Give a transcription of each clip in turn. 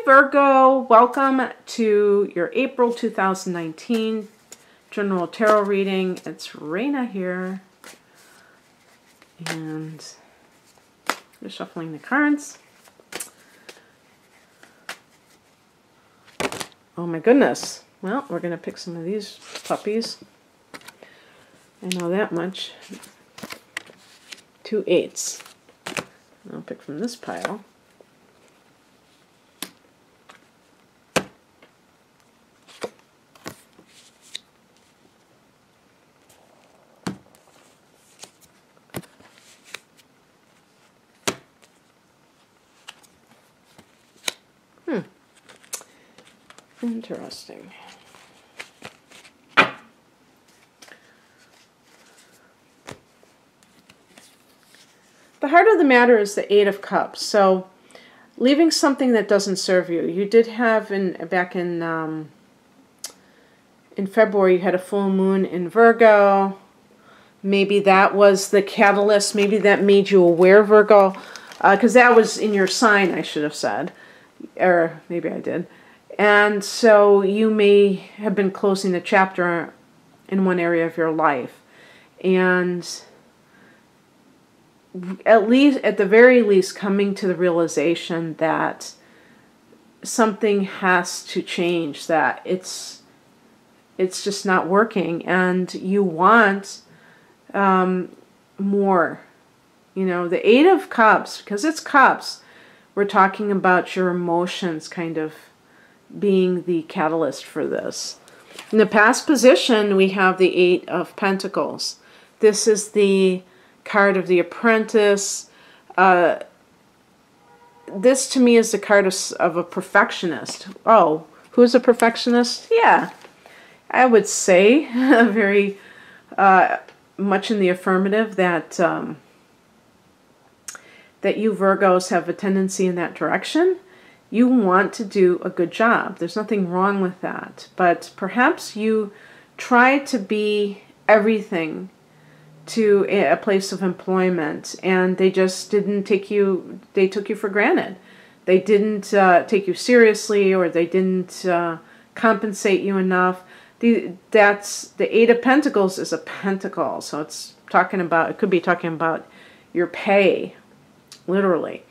Virgo, welcome to your April 2019 general tarot reading. It's Raina here, and just shuffling the cards. Oh my goodness. Well, we're going to pick some of these puppies. I know that much. 2 8s. I'll pick from this pile. Interesting. The heart of the matter is the 8 of Cups. So, leaving something that doesn't serve you. You did have back in February, you had a full moon in Virgo. Maybe that was the catalyst. Maybe that made you aware, Virgo, because that was in your sign, I should have said, or maybe I did. And so you may have been closing the chapter in one area of your life. And at the very least, coming to the realization that something has to change, that it's just not working, and you want more. You know, the 8 of Cups, because it's cups, we're talking about your emotions kind of being the catalyst for this. In the past position, we have the 8 of Pentacles. This is the card of the apprentice. This to me is the card of a perfectionist. Oh, who's a perfectionist? Yeah, I would say very much in the affirmative that that you Virgos have a tendency in that direction. You want to do a good job. There's nothing wrong with that. But perhaps you try to be everything to a place of employment, and they just didn't take you, they took you for granted. They didn't take you seriously, or they didn't compensate you enough. That's the 8 of Pentacles is a pentacle. So it's talking about, it could be talking about your pay, literally,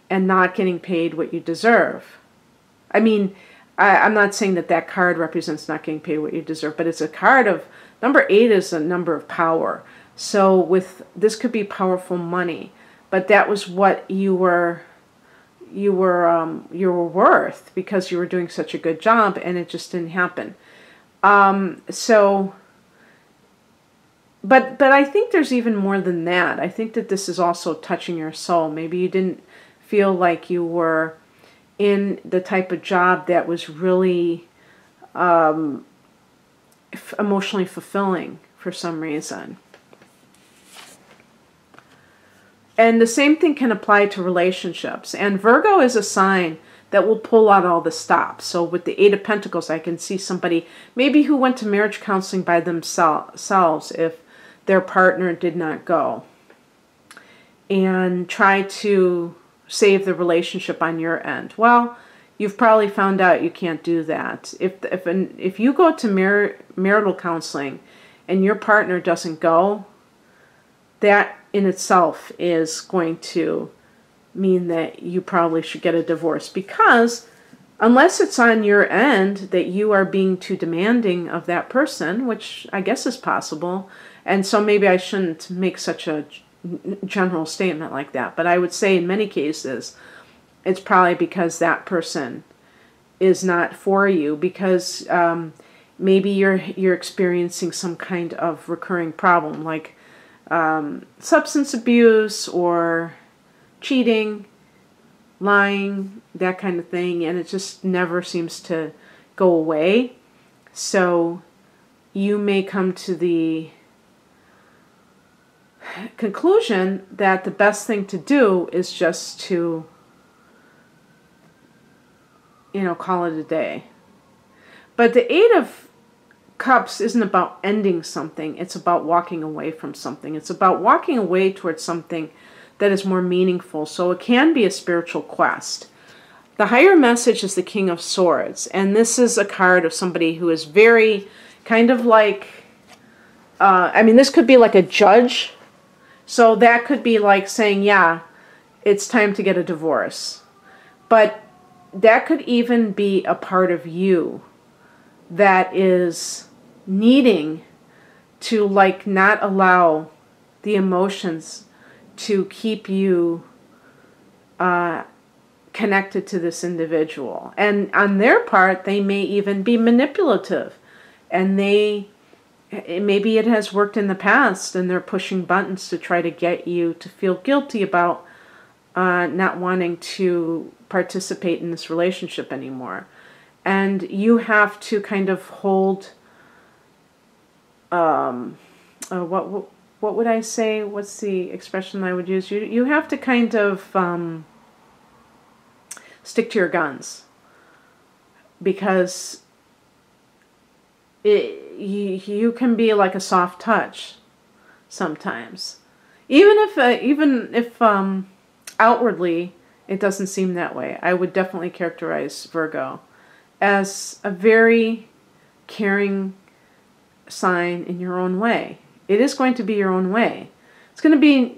and not getting paid what you deserve. I mean, I'm not saying that that card represents not getting paid what you deserve, but it's a card of, number 8 is a number of power. So with this could be powerful money, but that was what you were worth, because you were doing such a good job, and it just didn't happen. But I think there's even more than that. I think that this is also touching your soul. Maybe you didn't feel like you were in the type of job that was really emotionally fulfilling for some reason. And the same thing can apply to relationships. And Virgo is a sign that will pull out all the stops. So with the 8 of Pentacles, I can see somebody maybe who went to marriage counseling by themselves if their partner did not go, and try to save the relationship on your end. Well, you've probably found out you can't do that. If you go to marital counseling and your partner doesn't go, that in itself is going to mean that you probably should get a divorce, because unless it's on your end that you are being too demanding of that person, which I guess is possible, and so maybe I shouldn't make such a general statement like that, but I would say in many cases it's probably because that person is not for you, because maybe you're experiencing some kind of recurring problem, like substance abuse or cheating, lying, that kind of thing, and it just never seems to go away. So you may come to the conclusion that the best thing to do is just to, call it a day. But the 8 of Cups isn't about ending something. It's about walking away from something. It's about walking away towards something that is more meaningful. So it can be a spiritual quest. The higher message is the King of Swords. And this is a card of somebody who is very kind of like, I mean, this could be like a judge. So that could be like saying, yeah, it's time to get a divorce. But that could even be a part of you that is needing to like not allow the emotions to keep you connected to this individual. And on their part, they may even be manipulative. And maybe it has worked in the past and they're pushing buttons to try to get you to feel guilty about not wanting to participate in this relationship anymore. And you have to kind of hold, what would I say? What's the expression I would use? You have to kind of stick to your guns, because you can be like a soft touch sometimes, even if outwardly it doesn't seem that way. I would definitely characterize Virgo as a very caring sign in your own way. It is going to be your own way. It's going to be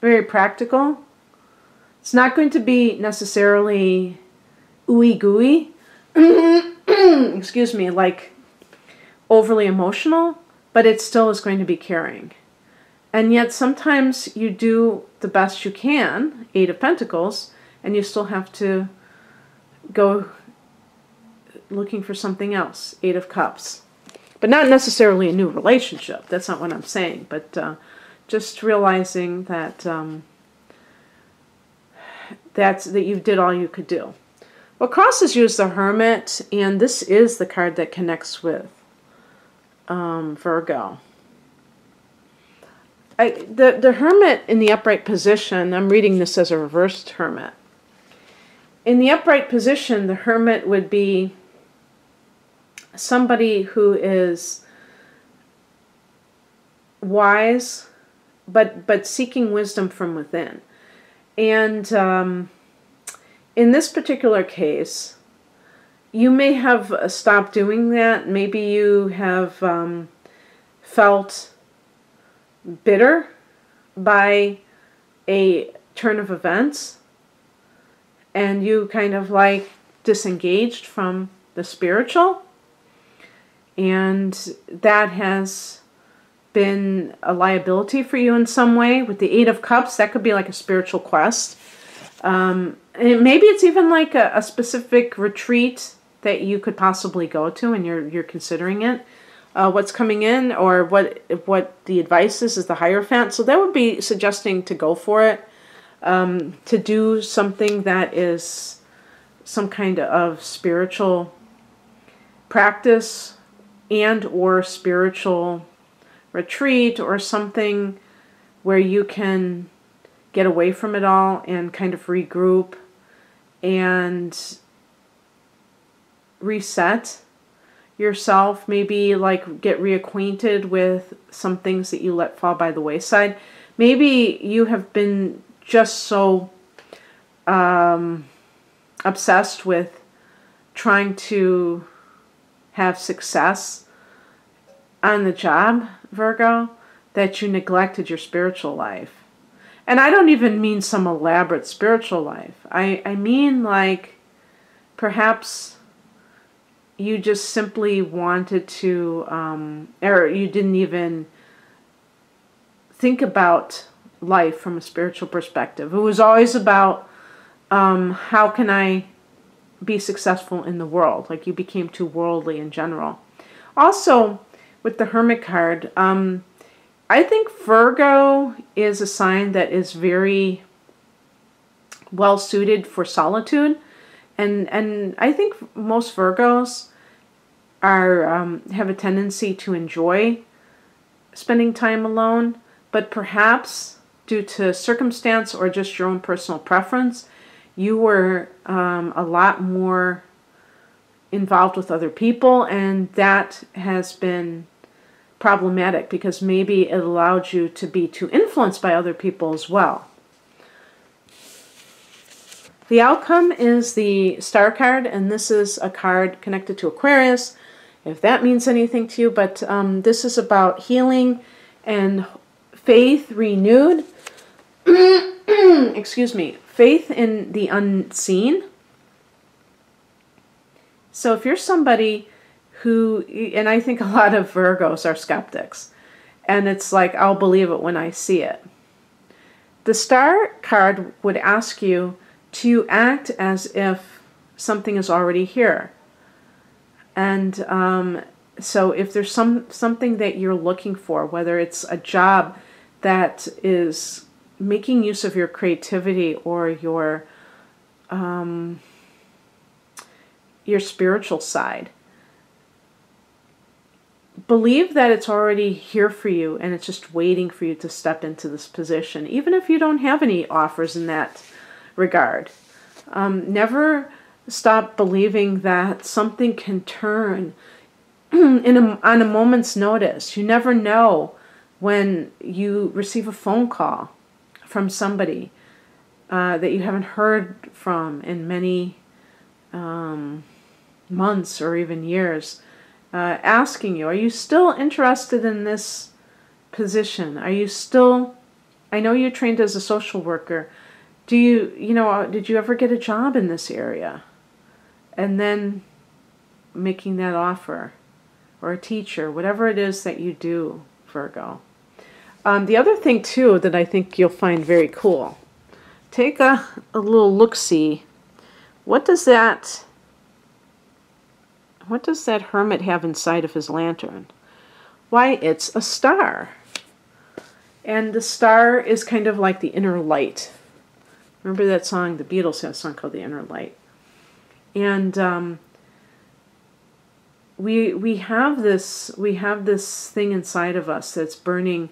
very practical. It's not going to be necessarily ooey gooey, excuse me, like overly emotional, but it still is going to be caring. And yet sometimes you do the best you can, Eight of Pentacles, and you still have to go looking for something else, Eight of Cups. But not necessarily a new relationship. That's not what I'm saying. But just realizing that that you did all you could do. What crosses you is the Hermit, and this is the card that connects with Virgo. The Hermit in the upright position, I'm reading this as a reversed Hermit. In the upright position, the Hermit would be somebody who is wise, but seeking wisdom from within. And in this particular case, you may have stopped doing that. Maybe you have felt bitter by a turn of events, and you kind of like disengaged from the spiritual. And that has been a liability for you in some way. With the Eight of Cups, that could be like a spiritual quest. And maybe it's even like a specific retreat that you could possibly go to, and you're considering it. What's coming in, or what the advice is the Hierophant. So that would be suggesting to go for it, to do something that is some kind of spiritual practice and or spiritual retreat, or something where you can get away from it all and kind of regroup and reset yourself. Maybe like get reacquainted with some things that you let fall by the wayside. Maybe you have been just so obsessed with trying to have success on the job, Virgo, that you neglected your spiritual life. And I don't even mean some elaborate spiritual life. I mean like perhaps you just simply wanted to, or you didn't even think about life from a spiritual perspective. It was always about how can I be successful in the world. Like you became too worldly in general. Also, with the Hermit card, I think Virgo is a sign that is very well suited for solitude. And I think most Virgos have a tendency to enjoy spending time alone, but perhaps due to circumstance or just your own personal preference, you were a lot more involved with other people, and that has been problematic because maybe it allowed you to be too influenced by other people as well. The outcome is the Star card, and this is a card connected to Aquarius, if that means anything to you. But this is about healing and faith renewed. Excuse me. Faith in the unseen. So if you're somebody who, and I think a lot of Virgos are skeptics, and it's like, I'll believe it when I see it. The Star card would ask you to act as if something is already here. And so if there's something that you're looking for, whether it's a job that is making use of your creativity or your spiritual side, believe that it's already here for you and it's just waiting for you to step into this position, even if you don't have any offers in that regard. Never stop believing that something can turn on a moment's notice. You never know when you receive a phone call from somebody that you haven't heard from in many months or even years, asking you, are you still interested in this position? Are you still, I know you're trained as a social worker. Did you ever get a job in this area? And then making that offer, or a teacher, whatever it is that you do, Virgo. The other thing too that I think you'll find very cool, take a little look-see. What does that hermit have inside of his lantern? Why, it's a star. And the star is kind of like the inner light. Remember that song? The Beatles have a song called The Inner Light. And we have this thing inside of us that's burning.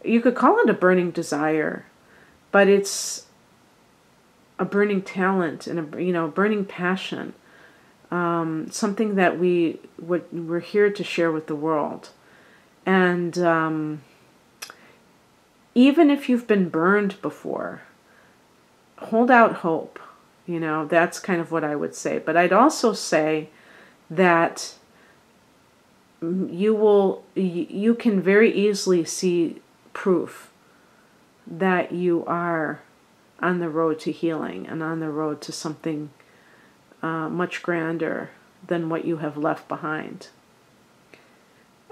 You could call it a burning desire, but it's a burning talent and a burning passion. Something that we're here to share with the world. And even if you've been burned before, hold out hope. That's kind of what I would say. But I'd also say that you can very easily see proof that you are on the road to healing and on the road to something much grander than what you have left behind.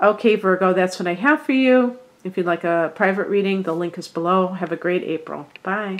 Okay, Virgo, that's what I have for you. If you'd like a private reading, the link is below. Have a great April. Bye.